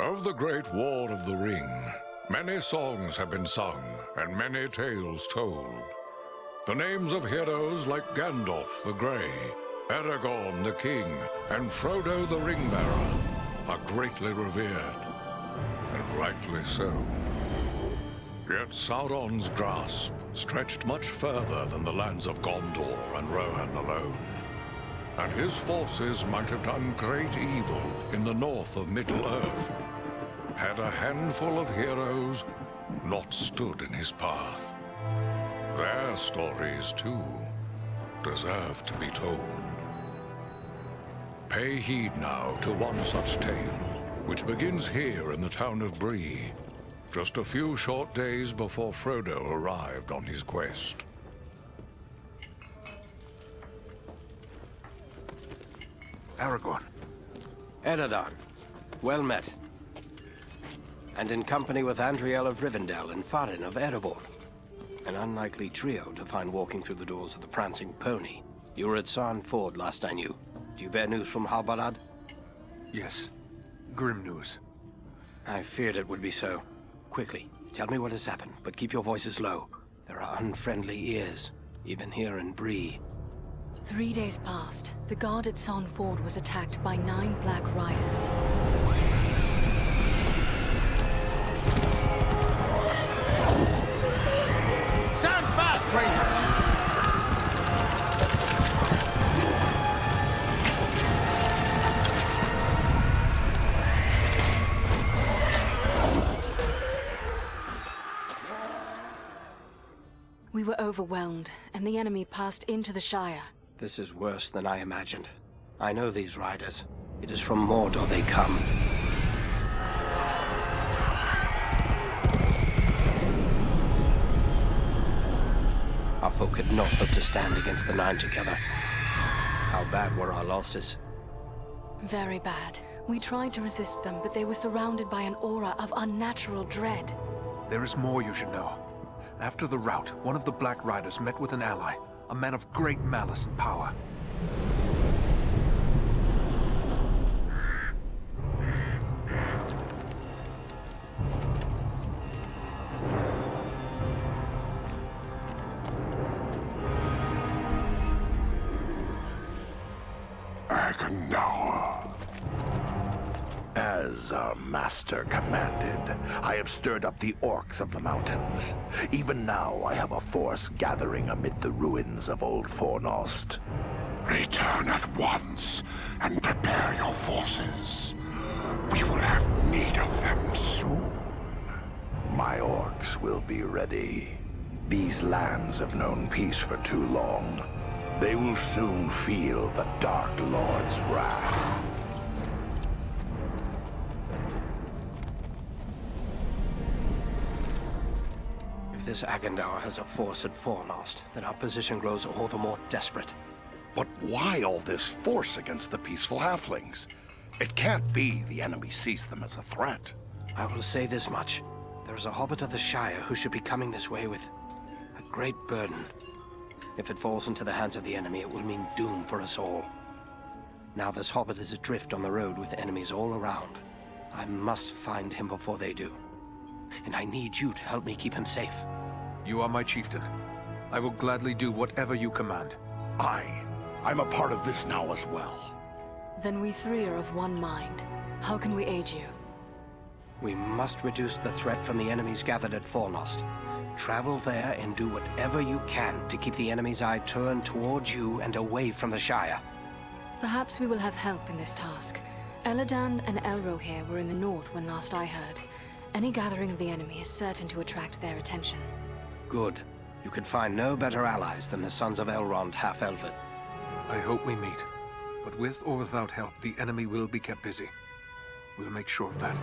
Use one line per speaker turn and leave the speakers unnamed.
Of the Great War of the Ring, many songs have been sung and many tales told. The names of heroes like Gandalf the Grey, Aragorn the King, and Frodo the Ring-Bearer are greatly revered, and rightly so. Yet Sauron's grasp stretched much further than the lands of Gondor and Rohan alone, and his forces might have done great evil in the north of Middle-earth, had a handful of heroes not stood in his path. Their stories, too, deserve to be told. Pay heed now to one such tale, which begins here in the town of Bree, just a few short days before Frodo arrived on his quest.
Aragorn.
Eredon, well met. And in company with Andriel of Rivendell and Farin of Erebor. An unlikely trio to find walking through the doors of the Prancing Pony. You were at Sarn Ford last I knew. Do you bear news from Halbarad?
Yes. Grim news.
I feared it would be so. Quickly, tell me what has happened, but keep your voices low. There are unfriendly ears, even here in Bree.
3 days passed. The guard at Sarn Ford was attacked by 9 Black Riders.
Stand fast, Rangers!
We were overwhelmed, and the enemy passed into the Shire.
This is worse than I imagined. I know these riders. It is from Mordor they come. Our folk could not hope to stand against the 9 together. How bad were our losses?
Very bad. We tried to resist them, but they were surrounded by an aura of unnatural dread.
There is more you should know. After the rout, one of the Black Riders met with an ally, a man of great malice and power.
Agendaur. As our master commanded, I have stirred up the orcs of the mountains. Even now I have a force gathering amid the ruins of Old Fornost. Return at once and prepare your forces. We will have need of them soon. My orcs will be ready. These lands have known peace for too long. They will soon feel the Dark Lord's wrath.
If this Agendaur has a force at Fornost, then our position grows all the more desperate.
But why all this force against the peaceful halflings? It can't be the enemy sees them as a threat.
I will say this much. There is a hobbit of the Shire who should be coming this way with a great burden. If it falls into the hands of the enemy, it will mean doom for us all. Now this hobbit is adrift on the road with enemies all around. I must find him before they do. And I need you to help me keep him safe.
You are my chieftain. I will gladly do whatever you command.
I'm a part of this now as well.
Then we 3 are of one mind. How can we aid you?
We must reduce the threat from the enemies gathered at Fornost. Travel there and do whatever you can to keep the enemy's eye turned towards you and away from the Shire.
Perhaps we will have help in this task. Eladan and Elrohir were in the north when last I heard. Any gathering of the enemy is certain to attract their attention.
Good. You could find no better allies than the sons of Elrond half-Elven.
I hope we meet. But with or without help, the enemy will be kept busy. We'll make sure of that.